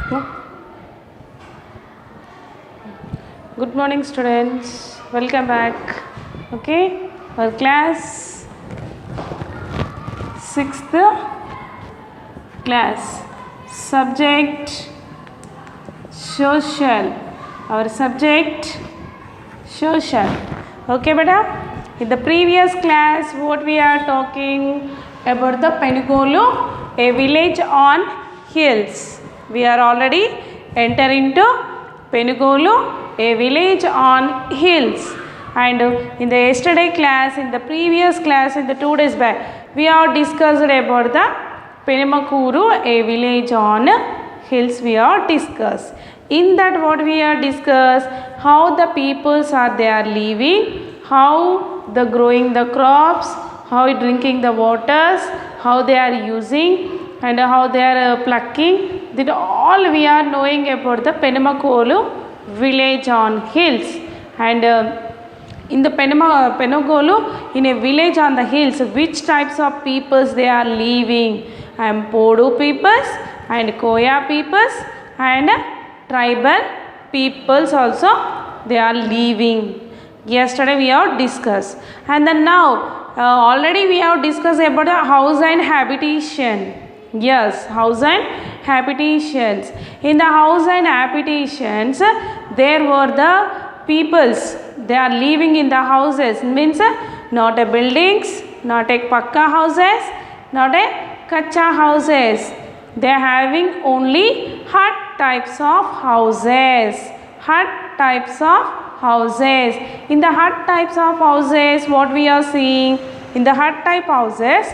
Good morning students, welcome back. Okay, our class 6th class, subject social, our subject social. Okay beta, in the previous class what we are talking about the Penigolu, a village on hills. We are already enter into Penigolu, a village on hills. And in the yesterday class, in the previous class, in the 2 days back, we have discussed about the Penamakuru, a village on hills. We have discussed. In that, what we have discussed, how the peoples are they are living, how the growing the crops, how drinking the waters, how they are using, and how they are plucking. That all we are knowing about the Penamakolu village on hills. And in the Penogolu, in a village on the hills, which types of peoples they are living? And Podu peoples and Koya peoples and tribal peoples also they are living. Yesterday we have discussed. And then now already we have discussed about the house and habitation. Yes, house and habitations. In the house and habitations, there were the peoples. They are living in the houses. Means not a buildings, not a pakka houses, not a kacha houses. They are having only hut types of houses. Hut types of houses. In the hut types of houses, what we are seeing? In the hut type houses,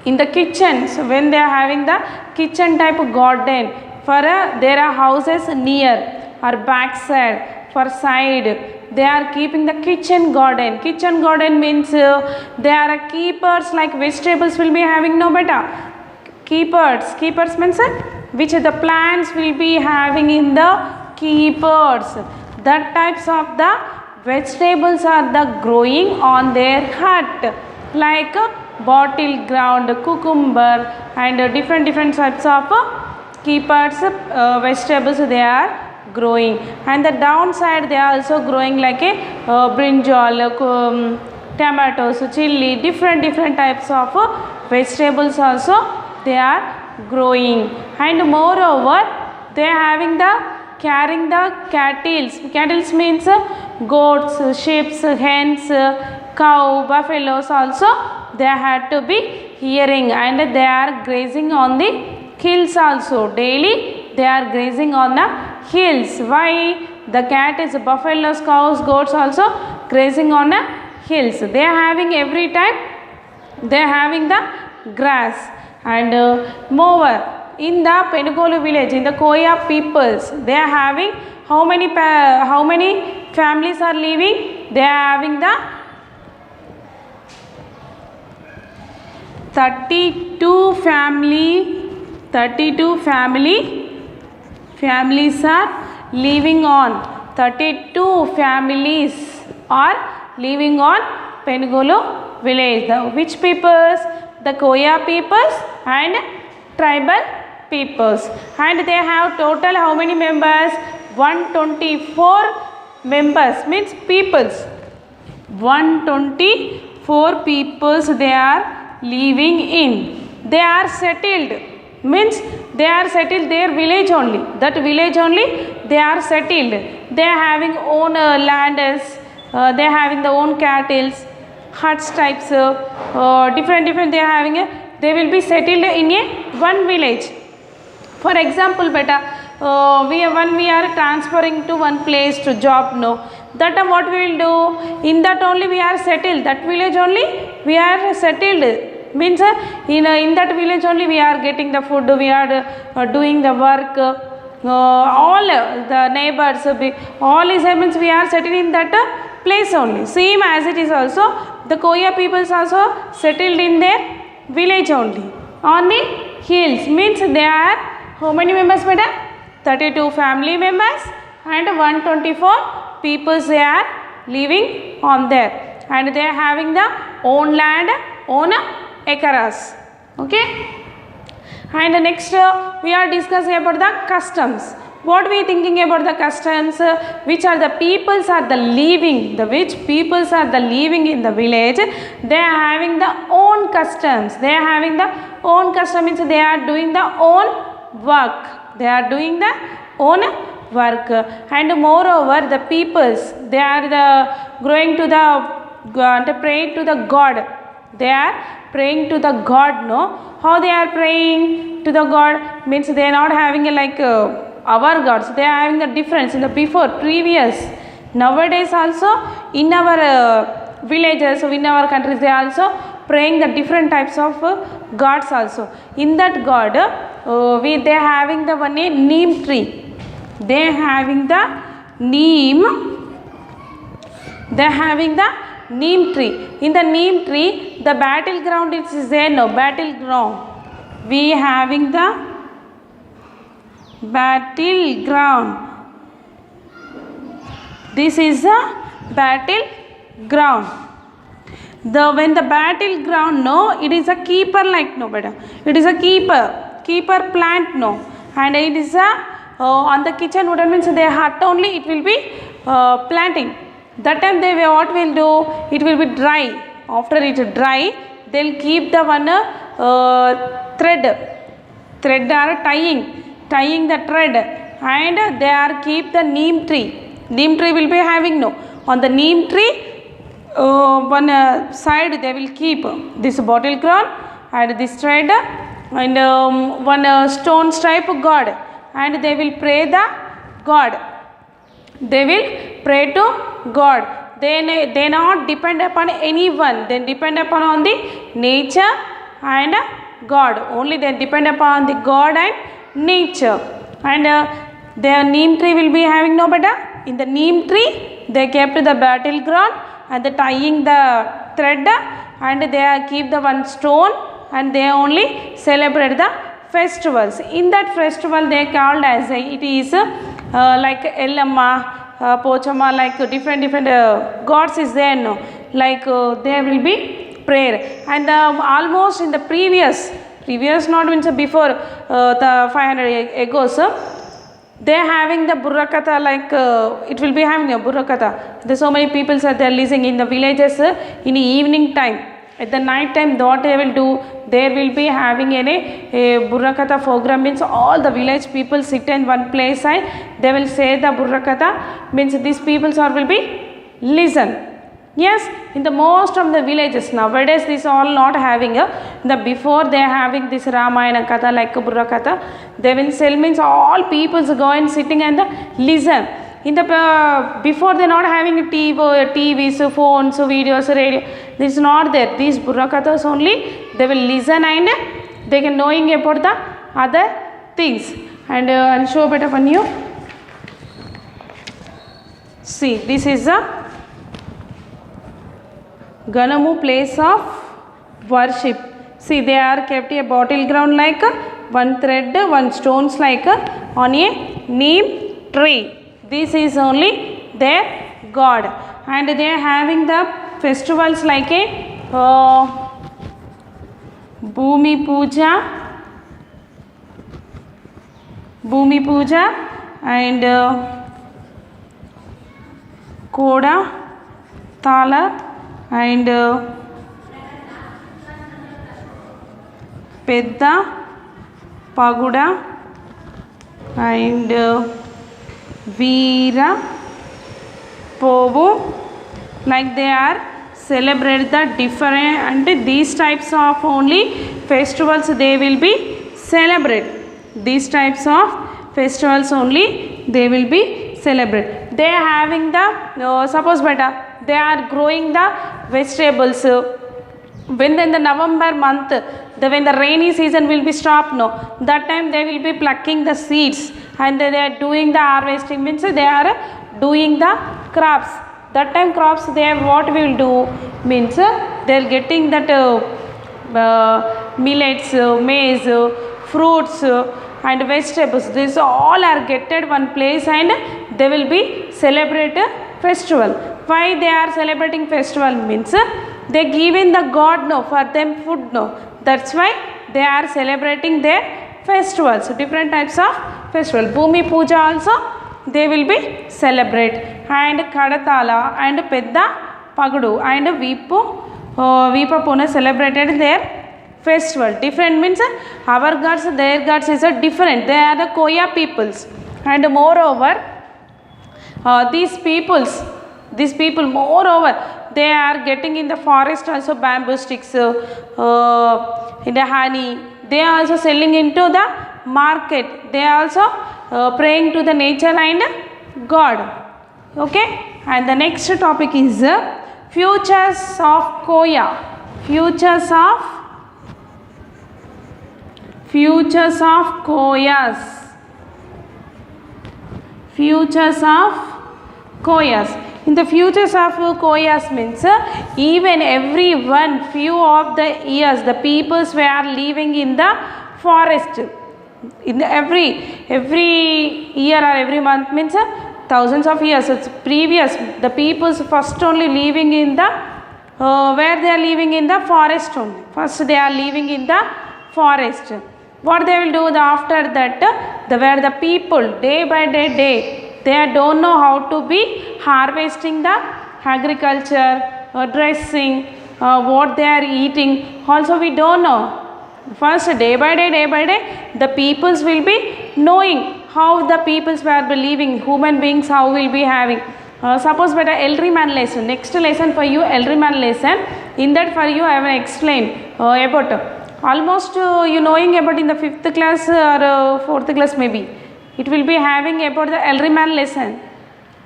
in the kitchens, when they are having the kitchen type garden, for there are houses near or back side, for side, they are keeping the kitchen garden. Kitchen garden means they are keepers, like vegetables will be having no beta. Keepers means which the plants will be having in the keepers. That types of the vegetables are the growing on their hut, like bottle ground, cucumber, and different types of keepers vegetables they are growing. And the downside they are also growing like a brinjal, tomatoes, chili, different types of vegetables also they are growing. And moreover they are having the carrying the cattles means goats, sheep, hens, cow, buffaloes also they had to be hearing, and they are grazing on the hills also. Daily they are grazing on the hills. Why? The cat is buffaloes, cows, goats also grazing on the hills. They are having every time they are having the grass. And moreover in the Penigolu village, in the Koya peoples, they are having how many families are living? They are having the 32 families are living on. 32 families are living on Penigolu village. Which peoples? The Koya peoples and tribal peoples. And they have total how many members? 124 members, means peoples. 124 peoples they are living in. They are settled, means they are settled their village only. That village only they are settled. They are having own lands, they are having their own cattle, huts types, different they are having they will be settled in a one village. For example beta, when we are transferring to one place to job, no, that time what we will do? In that only we are settled, that village only we are settled. Means in that village only we are getting the food, we are doing the work, all the neighbors, all is means we are settled in that place only. Same as it is also the Koya peoples also settled in their village only on the hills. Means they are how many members beta? 32 family members and 124 peoples they are living on there, and they are having the own land, own acres. Okay. And next we are discussing about the customs. What we thinking about the customs? Which are the peoples are the living, the which peoples are the living in the village, they are having the own customs. They are having the own custom means they are doing the own work. They are doing the own work. And moreover the peoples, they are the growing to the praying to the God. They are praying to the God. No, how they are praying to the God means they are not having a like our gods. They are having the difference in the before previous. Nowadays also in our villages, in our countries, they are also praying the different types of gods also. In that God they are having the one neem tree. They are having the neem. They are having the neem tree. In the neem tree, the battleground is there. No, battleground. We having the battleground. This is the battleground. When the battleground, no, it is a keeper like no better. It is a keeper plant no, and it is a on the kitchen wooden means they hut only. It will be planting. That time they what will do? It will be dry. After it dry, they'll keep the one thread are tying the thread, and they are keep the neem tree. Neem tree will be having no, on the neem tree one side they will keep this bottle crown and this thread and one stone type God, and they will pray the God. They will pray to God. They not depend upon anyone. They depend upon the nature and God. Only they depend upon the God and nature. And their neem tree will be having no better. In the neem tree they kept the battleground and the tying the thread, and they keep the one stone, and they only celebrate the festivals. In that festival they called as it is like Ellamma, Pochama, like different gods is there no, like there will be prayer. And almost in the previous not means before the 500 ago, so they are having the Burrakatha, like it will be having a Burrakatha. There so many people are there listening in the villages in the evening time. At the night time, what they will do, there will be having a Burrakatha program. Means all the village people sit in one place and they will say the Burrakatha. Means these people will be listen. Yes, in the most of the villages nowadays this all not having the before they are having this Ramayana Katha like Burrakatha. They will sell means all people go and sitting and listen. In the before they not having TVs, phones, videos, radio. This is not there. These Burrakathas only they will listen and they can knowing about the other things. And I'll show better for you. See, this is the Ganamu place of worship. See, they are kept a bottle ground like one thread, one stones like on a neem tree. This is only their God, and they are having the festivals like a Bhumi Puja and Koda Tala and Pedda Paguda and Veera Povu, like they are celebrate the different, and these types of only festivals they will be celebrate. These types of festivals only they will be celebrate. They are having the suppose better they are growing the vegetables. When in the November month, when the rainy season will be stopped, no, that time they will be plucking the seeds and they are doing the harvesting. Means they are doing the crops. That time crops they have what we will do means they are getting that millets, maize, fruits and vegetables. These all are getted one place and they will be celebrate a festival. Why they are celebrating festival means they give in the God no for them food no. That's why they are celebrating their festivals, different types of festival. Bhumi Puja also they will be celebrate, and Kadatala and Pedda Pagudu and Vipa Puna celebrated their festival. Different means our gods, their gods is a different. They are the Koya peoples, and moreover these people moreover they are getting in the forest also bamboo sticks, in the honey. They are also selling into the market. They are also praying to the nature and God. Okay, and the next topic is futures of Koya. Futures of Koyas. Futures of Koyas. In the futures of Koyas means even everyone few of the years the peoples were living in the forest. In the every year or every month means thousands of years. It's previous the peoples first only living in the where they are living in the forest only. First they are living in the forest. What they will do after that, where the people day by day they don't know how to be harvesting the agriculture, dressing, what they are eating also we don't know. First day by day the peoples will be knowing how the peoples were living, human beings how will be having. Suppose better Elderman lesson, next lesson for you Elderman lesson. In that for you I will explain about almost you knowing about in the 5th class or 4th class maybe. It will be having about the Elderman lesson.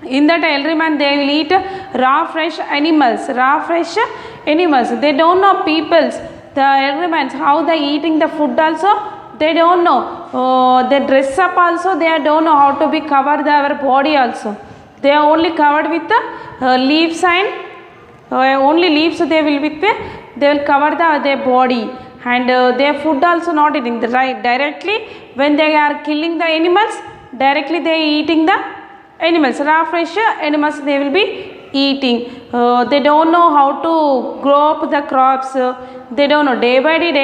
In that Elderman they will eat raw fresh animals. They don't know peoples, the Eldermans how they eating the food also they don't know. They dress up also they don't know how to be cover their body also. They are only covered with the leaves and only leaves they will cover their body, and their food also not eating the right directly. When they are killing the animals directly they are eating the animals, raw fresh animals they will be eating. They don't know how to grow up the crops. They don't know. Day by day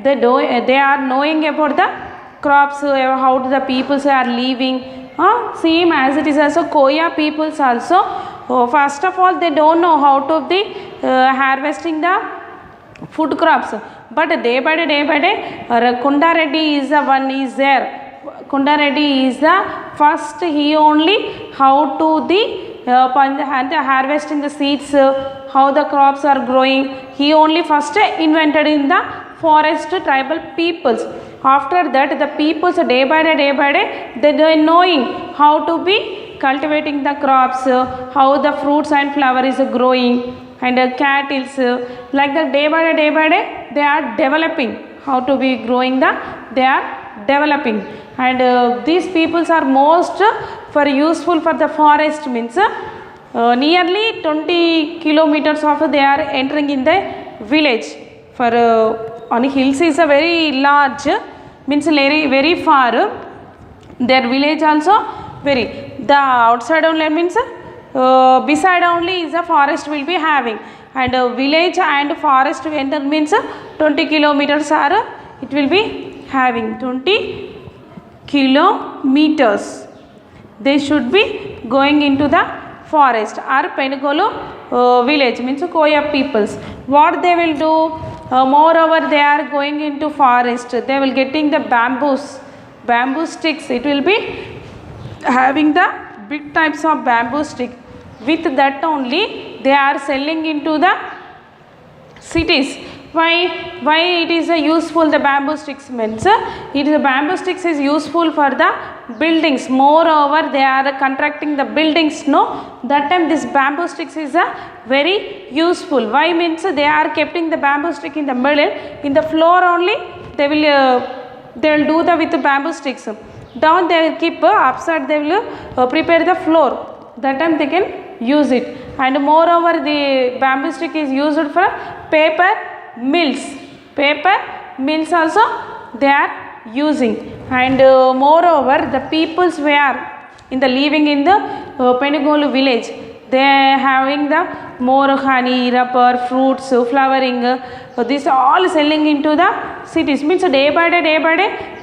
they are knowing about the crops, how the peoples are living. Same as it is also Koya peoples also. First of all they don't know how to be harvesting the food crops, but day by day Kunda Reddy is the one is there. Kunda Reddy is the first, he only how to the harvesting the seeds, how the crops are growing. He only first invented in the forest tribal peoples. After that the peoples day by day they are knowing how to be cultivating the crops, how the fruits and flower is growing, and cattle like that day by day they are developing how to be growing they are developing. And these peoples are most for useful for the forest means nearly 20 kilometers of they are entering in the village. For on hills is a very large means very far. Their village also very the outside only means beside only is a forest will be having, and village and forest enter means 20 kilometers are it will be having 20 kilometers. They should be going into the forest or Penigolu village means Koya peoples. What they will do, moreover they are going into forest, they will getting the bamboo sticks. It will be having the big types of bamboo stick. With that only they are selling into the cities. Why it is a useful the bamboo sticks means it is a bamboo sticks is useful for the buildings. Moreover they are constructing the buildings, no, that time this bamboo sticks is a very useful. Why means they are keeping the bamboo stick in the middle, in the floor only they will do the with the bamboo sticks. Down they will keep upside they will prepare the floor, that time they can use it. And moreover the bamboo stick is used for paper mills also they are using. And moreover the peoples were in the living in the Penigolu village, they are having the more honey, rubber, fruits, flowering, this all selling into the cities. Means day by day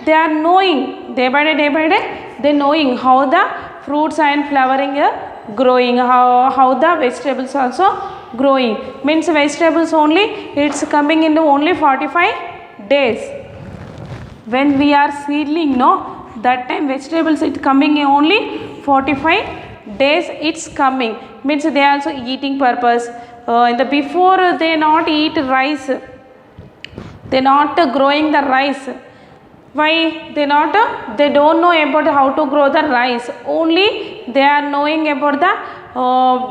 they are knowing, day by day they knowing how the fruits and flowering are growing, how the vegetables also growing. Means vegetables only it's coming into only 45 days. When we are seedling, no, that time vegetables it coming in only 45 days it's coming. Means they also eating purpose. In the before they not eat rice, they not growing the rice. Why they not, they don't know about how to grow the rice, only they are knowing about the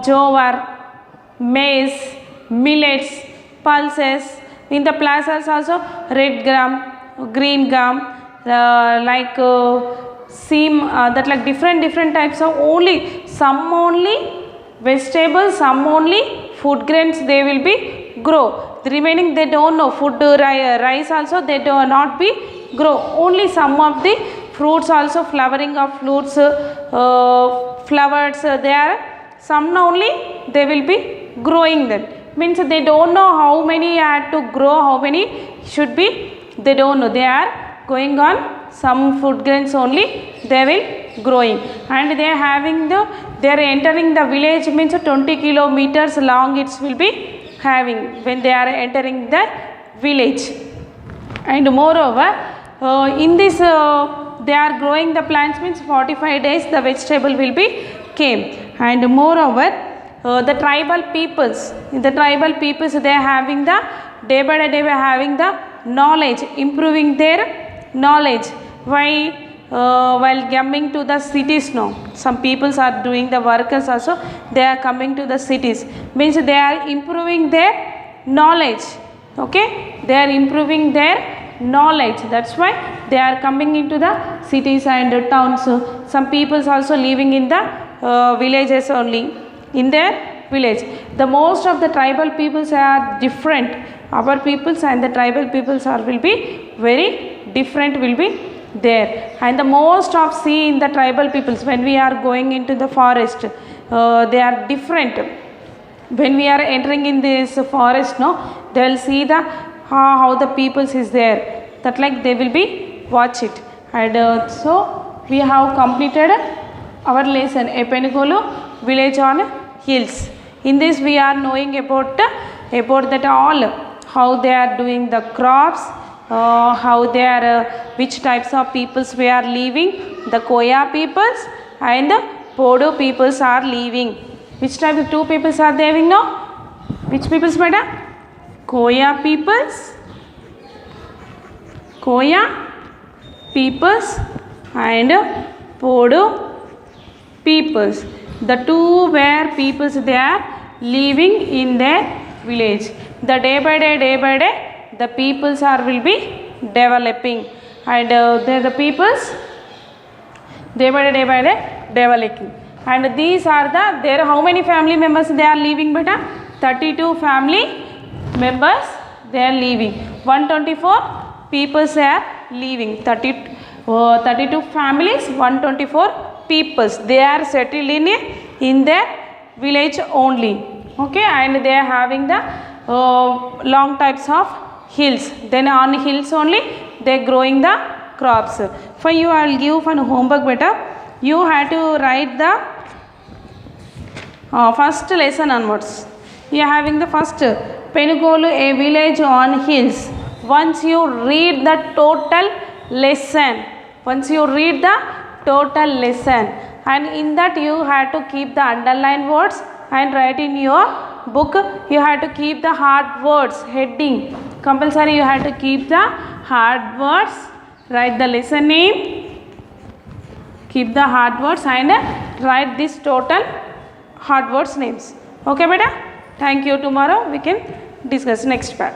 jowar, maize, millets, pulses. In the pulses also red gram, green gram, like seam, that like different types of only some only vegetables, some only food grains they will be grow. The remaining they don't know. Food rice also they do not be grow. Only some of the fruits also, flowering of fruits, flowers they are some only they will be growing them. Means they don't know how many had to grow, how many should be, they don't know. They are going on some food grains only they will growing, and they are having the, they are entering the village. Means 20 kilometers long it will be having when they are entering the village. And moreover in this they are growing the plants. Means 45 days the vegetable will be came. And moreover the tribal peoples, they are having the day by day they are having the knowledge, improving their knowledge. Why? While coming to the cities now, some peoples are doing the workers also, they are coming to the cities. Means they are improving their knowledge. Okay, they are improving their knowledge, that's why they are coming into the cities and towns. Some peoples also living in the villages only, in their village. The most of the tribal peoples are different. Our peoples and the tribal peoples are will be very different will be there. And the most of see in the tribal peoples, when we are going into the forest, they are different. When we are entering in this forest, no, they will see the how the peoples is there, that like they will be watch it. And so we have completed our lesson, Epenigolu village on hills. In this we are knowing about that all, how they are doing the crops, how they are which types of peoples we are living. The Koya peoples and the Podo peoples are living. Which type of two peoples are there living now? Which peoples, madam? Koya peoples and Podo peoples. The two were peoples they are living in their village. The day by day the peoples are will be developing, and the peoples day by day developing. And these are the, there how many family members they are living, beta? 32 family members they are living. 124 peoples they are living. 32 families, 124 peoples they are settled in their village only. Okay, and they are having the long types of hills. Then on hills only they are growing the crops. For you I will give one homework, beta. You have to write the first lesson onwards. You are having the first Penigolu, a village on hills. Once you read the total lesson, and in that you have to keep the underlined words and write in your book. You have to keep the hard words heading. Compulsory you have to keep the hard words. Write the lesson name, keep the hard words, and write this total hard words names. Okay, beta? Thank you. Tomorrow we can discuss next part.